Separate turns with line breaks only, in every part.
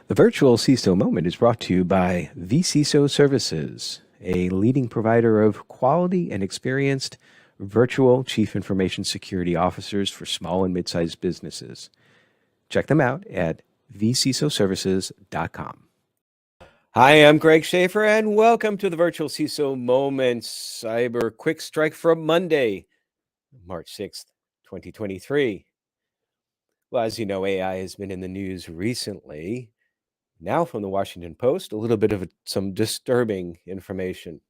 The virtual CISO moment is brought to you by vCISO Services, a leading provider of quality and experienced virtual chief information security officers for small and mid-sized businesses. Check them out at vcisoservices.com. Hi, I'm Greg Schaefer, and welcome to the virtual CISO moment cyber quick strike for Monday, March 6th, 2023. Well, as you know, AI has been in the news recently. Now from the Washington Post, a little bit of some disturbing information.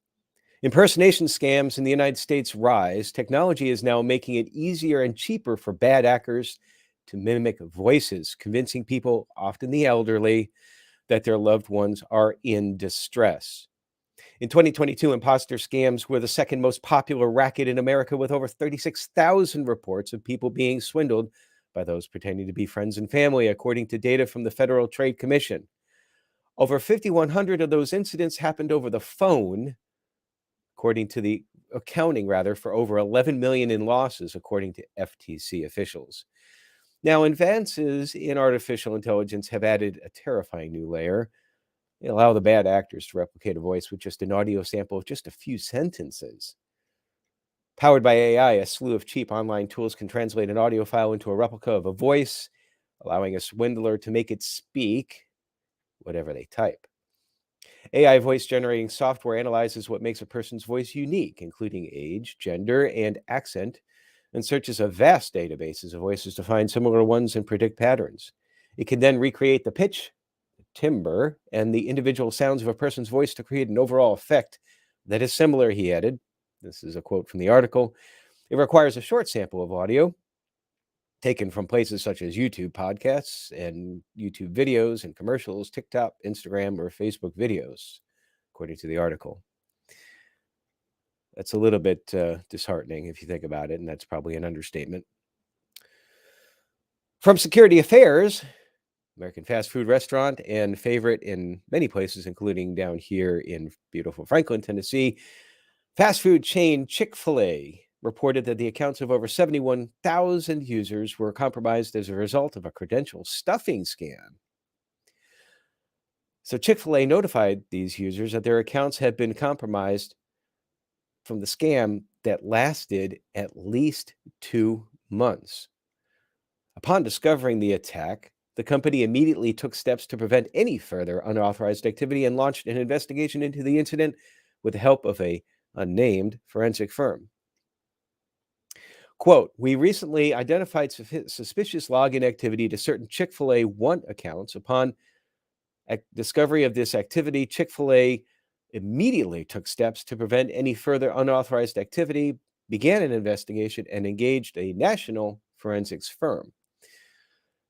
Impersonation scams in the United States rise. Technology is now making it easier and cheaper for bad actors to mimic voices, convincing people, often the elderly, that their loved ones are in distress. In 2022, imposter scams were the second most popular racket in America, with over 36,000 reports of people being swindled by those pretending to be friends and family, according to data from the Federal Trade Commission. Over 5,100 of those incidents happened over the phone, according to the accounting, for over 11 million in losses, according to FTC officials. Now, advances in artificial intelligence have added a terrifying new layer. They allow the bad actors to replicate a voice with just an audio sample of just a few sentences. Powered by AI, a slew of cheap online tools can translate an audio file into a replica of a voice, allowing a swindler to make it speak whatever they type. AI voice generating software analyzes what makes a person's voice unique, including age, gender, and accent, and searches a vast databases of voices to find similar ones and predict patterns. It can then recreate the pitch, timbre, and the individual sounds of a person's voice to create an overall effect that is similar, he added. This is a quote from the article. It requires a short sample of audio taken from places such as YouTube podcasts and YouTube videos and commercials, TikTok, Instagram, or Facebook videos, according to the article. That's a little bit disheartening if you think about it, and that's probably an understatement. From Security Affairs, American fast food restaurant and favorite in many places, including down here in beautiful Franklin, Tennessee, fast food chain Chick-fil-A reported that the accounts of over 71,000 users were compromised as a result of a credential stuffing scam. So Chick-fil-A notified these users that their accounts had been compromised from the scam that lasted at least 2 months. Upon discovering the attack, the company immediately took steps to prevent any further unauthorized activity and launched an investigation into the incident with the help of a unnamed forensic firm. Quote, we recently identified suspicious login activity to certain Chick-fil-A One accounts. Upon discovery of this activity, Chick-fil-A immediately took steps to prevent any further unauthorized activity, began an investigation, and engaged a national forensics firm.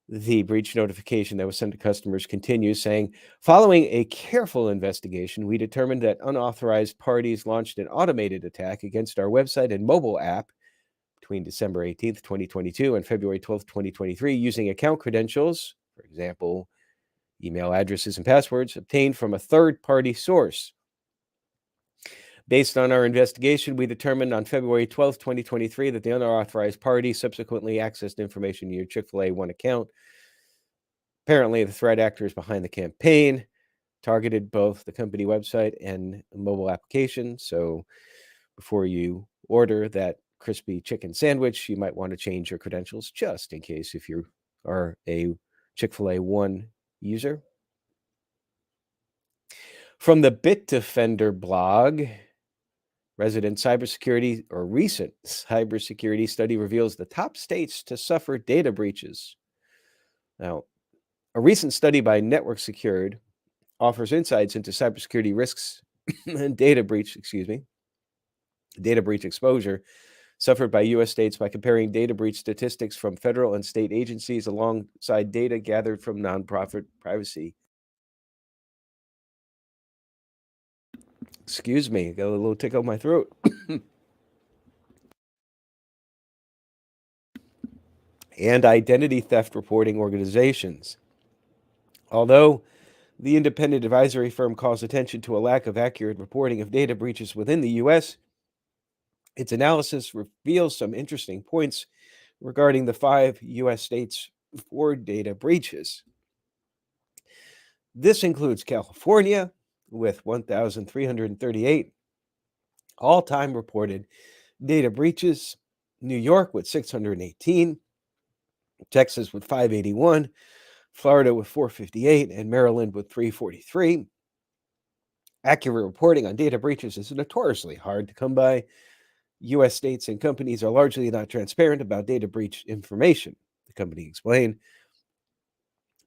The breach notification that was sent to customers continues, saying, following a careful investigation, we determined that unauthorized parties launched an automated attack against our website and mobile app between December 18th, 2022 and February 12th, 2023, using account credentials, for example, email addresses and passwords, obtained from a third-party source. Based on our investigation, we determined on February 12th, 2023, that the unauthorized party subsequently accessed information in your Chick-fil-A One account. Apparently, the threat actors behind the campaign targeted both the company website and mobile application. So before you order that crispy chicken sandwich, you might want to change your credentials just in case if you are a Chick-fil-A One user. From the Bitdefender blog, recent cybersecurity study reveals the top states to suffer data breaches. Now, a recent study by Network Secured offers insights into cybersecurity risks and data breach exposure suffered by U.S. states by comparing data breach statistics from federal and state agencies alongside data gathered from nonprofit privacy. Excuse me, got a little tickle in my throat. And identity theft reporting organizations. Although the independent advisory firm calls attention to a lack of accurate reporting of data breaches within the U.S., its analysis reveals some interesting points regarding the 5 U.S. states for data breaches. This includes California with 1,338 all-time reported data breaches, New York with 618, Texas with 581, Florida with 458, and Maryland with 343. Accurate reporting on data breaches is notoriously hard to come by. U.S. states and companies are largely not transparent about data breach information, the company explained.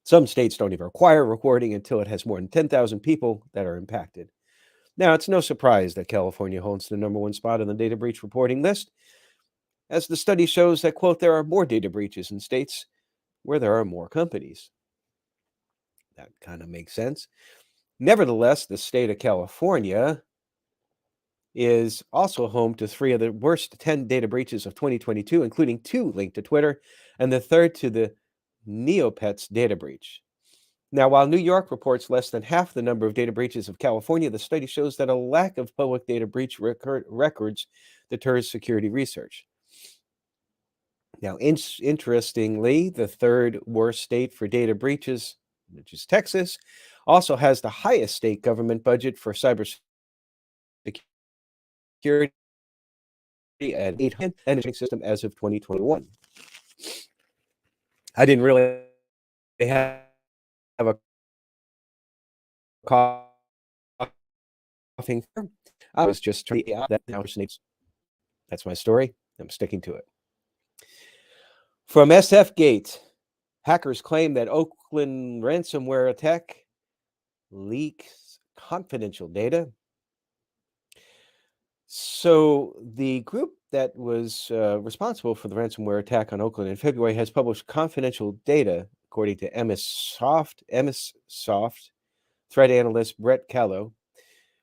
Some states don't even require reporting until it has more than 10,000 people that are impacted. Now, it's no surprise that California holds the #1 spot on the data breach reporting list, as the study shows that, quote, there are more data breaches in states where there are more companies. That kind of makes sense. Nevertheless, the state of California is also home to 3 of the worst 10 data breaches of 2022, including 2 linked to Twitter, and the third to the Neopets data breach. Now, while New York reports less than half the number of data breaches of California, the study shows that a lack of public data breach records deters security research. Now, interestingly, the third worst state for data breaches, which is Texas, also has the highest state government budget for cybersecurity at $800 million system as of 2021. I didn't really have a coughing. I was just trying to that now. That's my story. I'm sticking to it. From SF Gate, hackers claim that Oakland ransomware attack leaks confidential data. So the group that was responsible for the ransomware attack on Oakland in February has published confidential data, according to MS-Soft threat analyst Brett Callow,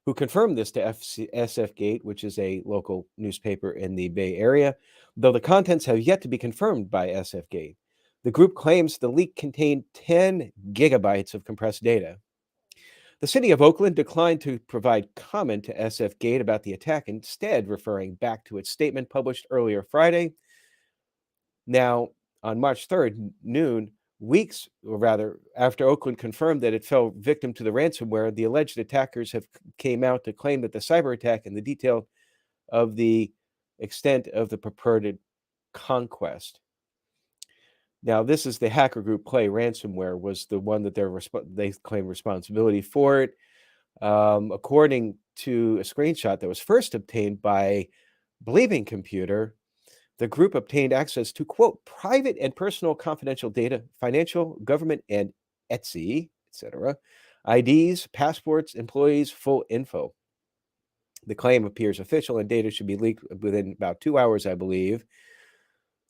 who confirmed this to SF Gate, which is a local newspaper in the Bay Area, though the contents have yet to be confirmed by SF Gate. The group claims the leak contained 10 gigabytes of compressed data. The city of Oakland declined to provide comment to SF Gate about the attack, instead referring back to its statement published earlier Friday. Now, on March 3rd, noon, weeks, or rather, after Oakland confirmed that it fell victim to the ransomware, the alleged attackers have came out to claim that the cyber attack and the detail of the extent of the purported conquest. Now, this is the hacker group Clay Ransomware was the one that they claim responsibility for it. According to a screenshot that was first obtained by Believing Computer, the group obtained access to, quote, private and personal confidential data, financial, government, and Etsy, etc., IDs, passports, employees, full info. The claim appears official, and data should be leaked within about 2 hours, I believe.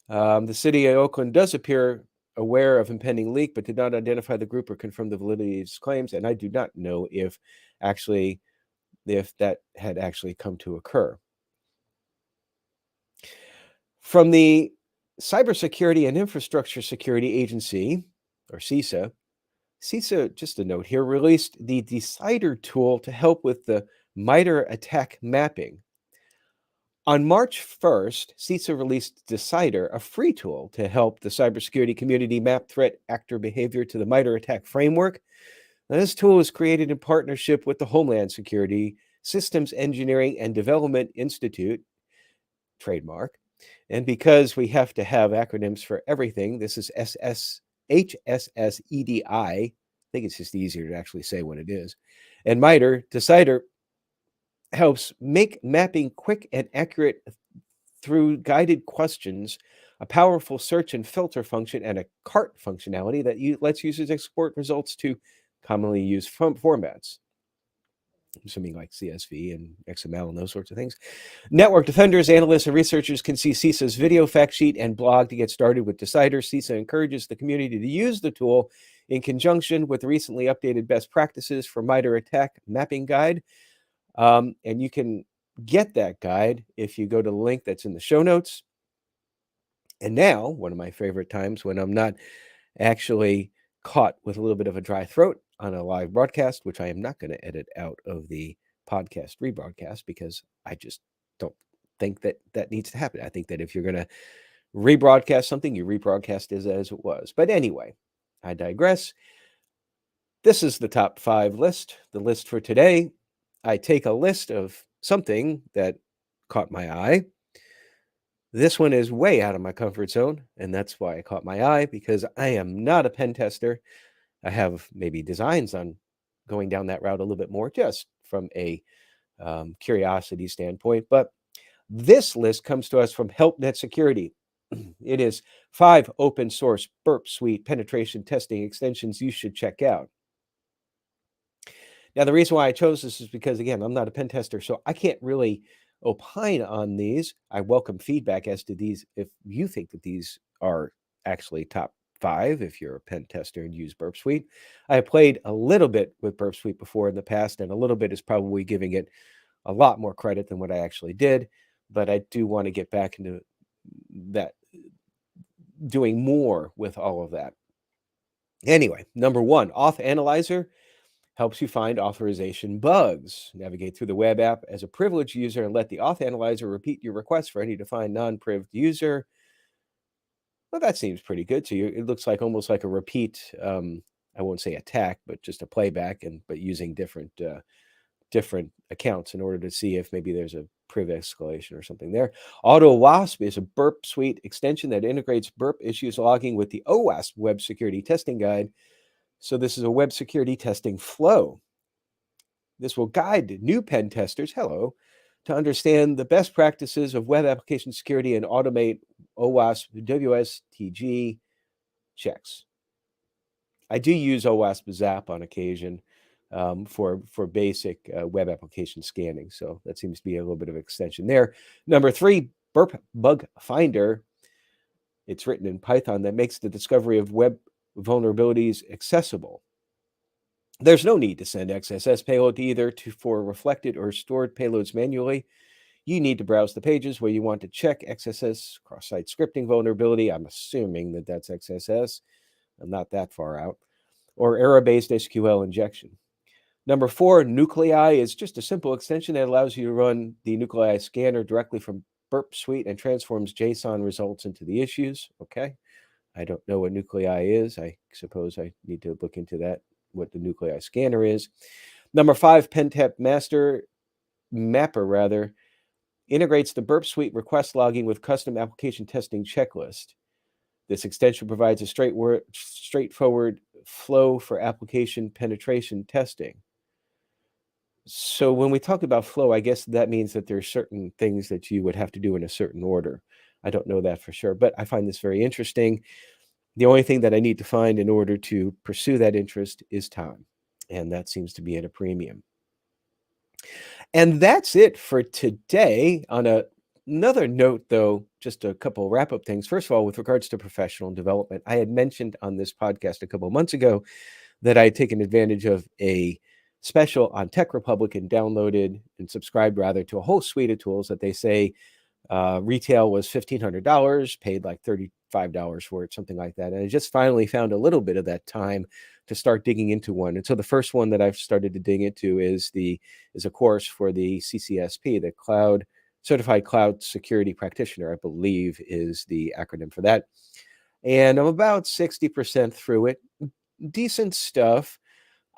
The city of Oakland does appear aware of impending leak, but did not identify the group or confirm the validity of its claims, and I do not know if that had actually come to occur. From the Cybersecurity and Infrastructure Security Agency, or CISA, just a note here, released the Decider tool to help with the MITRE attack mapping. On March 1st, CISA released Decider, a free tool to help the cybersecurity community map threat actor behavior to the MITRE attack framework. Now, this tool was created in partnership with the Homeland Security Systems Engineering and Development Institute, trademark. And because we have to have acronyms for everything, this is HSSEDI. I think it's just easier to actually say what it is. And MITRE, Decider, helps make mapping quick and accurate through guided questions, a powerful search and filter function, and a cart functionality that lets users export results to commonly used formats, assuming like CSV and XML and those sorts of things. Network defenders, analysts, and researchers can see CISA's video fact sheet and blog to get started with Decider. CISA encourages the community to use the tool in conjunction with the recently updated best practices for MITRE attack mapping guide. And you can get that guide if you go to the link that's in the show notes. And now, one of my favorite times when I'm not actually caught with a little bit of a dry throat on a live broadcast, which I am not going to edit out of the podcast rebroadcast because I just don't think that needs to happen. I think that if you're going to rebroadcast something, you rebroadcast it as it was. But anyway, I digress. This is the top 5 list. The list for today, I take a list of something that caught my eye. This one is way out of my comfort zone, and that's why it caught my eye, because I am not a pen tester. I have maybe designs on going down that route a little bit more, just from a curiosity standpoint. But this list comes to us from HelpNet Security. It is 5 open source Burp Suite penetration testing extensions you should check out. Now, the reason why I chose this is because, again, I'm not a pen tester, so I can't really opine on these. I welcome feedback as to these if you think that these are actually top 5 if you're a pen tester and use Burp Suite. I have played a little bit with Burp Suite before in the past, and a little bit is probably giving it a lot more credit than what I actually did, but I do want to get back into that, doing more with all of that. Anyway, number 1, Auth Analyzer helps you find authorization bugs. Navigate through the web app as a privileged user and let the Auth Analyzer repeat your request for any defined non-prived user. Well, that seems pretty good to you. It looks like almost like a repeat, I won't say attack, but just a playback, but using different accounts in order to see if maybe there's a priv escalation or something there. AutoWasp is a Burp Suite extension that integrates Burp issues logging with the OWASP Web Security Testing Guide. So this is a web security testing flow. This will guide new pen testers, to understand the best practices of web application security and automate OWASP WSTG checks. I do use OWASP Zap on occasion for basic web application scanning. So that seems to be a little bit of extension there. Number 3, Burp Bug Finder. It's written in Python that makes the discovery of web vulnerabilities accessible. There's no need to send XSS payload either for reflected or stored payloads manually. You need to browse the pages where you want to check XSS cross-site scripting vulnerability. I'm assuming that that's XSS. I'm not that far out. Or error-based SQL injection. Number 4, Nuclei is just a simple extension that allows you to run the Nuclei scanner directly from Burp Suite and transforms JSON results into the issues. Okay. I don't know what Nuclei is. I suppose I need to look into that, what the Nuclei scanner is. Number 5, Pentep Mapper integrates the Burp Suite request logging with custom application testing checklist. This extension provides a straightforward flow for application penetration testing. So when we talk about flow, I guess that means that there are certain things that you would have to do in a certain order. I don't know that for sure, but I find this very interesting. The only thing that I need to find in order to pursue that interest is time, and that seems to be at a premium. And that's it for today. On another note, though, just a couple wrap-up things. First of all, with regards to professional development, I had mentioned on this podcast a couple of months ago that I had taken advantage of a special on Tech Republic and downloaded and subscribed to a whole suite of tools that they say retail was $1,500, paid like $35 for it, something like that. And I just finally found a little bit of that time to start digging into one. And so the first one that I've started to dig into is a course for the CCSP, the Certified Cloud Security Practitioner, I believe is the acronym for that. And I'm about 60% through it. Decent stuff.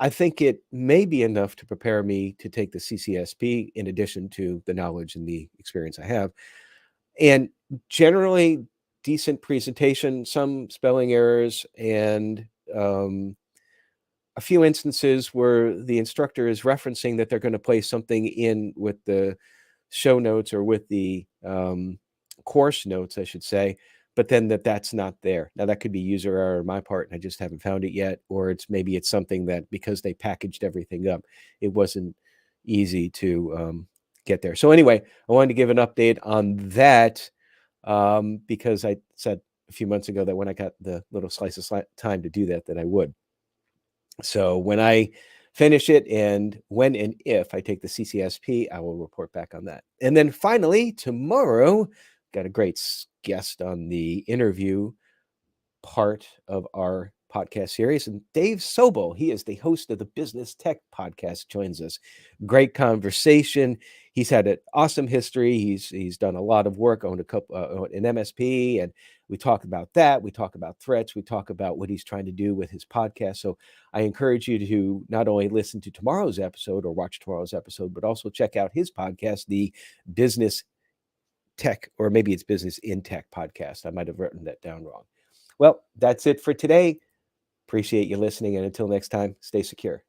I think it may be enough to prepare me to take the CCSP in addition to the knowledge and the experience I have. And generally decent presentation, some spelling errors, and a few instances where the instructor is referencing that they're going to place something in with the show notes or with the course notes, I should say, but then that's not there. Now that could be user error on my part, and I just haven't found it yet, or maybe it's something that because they packaged everything up, it wasn't easy to get there. So anyway, I wanted to give an update on that because I said a few months ago that when I got the little slice of time to do that I would. So when I finish it and when and if I take the CCSP, I will report back on that. And then finally, tomorrow, got a great guest on the interview part of our podcast series. And Dave Sobel, he is the host of the Business Tech podcast, joins us. Great conversation. He's had an awesome history. He's done a lot of work, owned a couple an MSP, and we talk about that. We talk about threats. We talk about what he's trying to do with his podcast. So I encourage you to not only listen to tomorrow's episode or watch tomorrow's episode, but also check out his podcast, the Business Tech, or maybe it's Business in Tech podcast. I might have written that down wrong. Well, that's it for today. Appreciate you listening. And until next time, stay secure.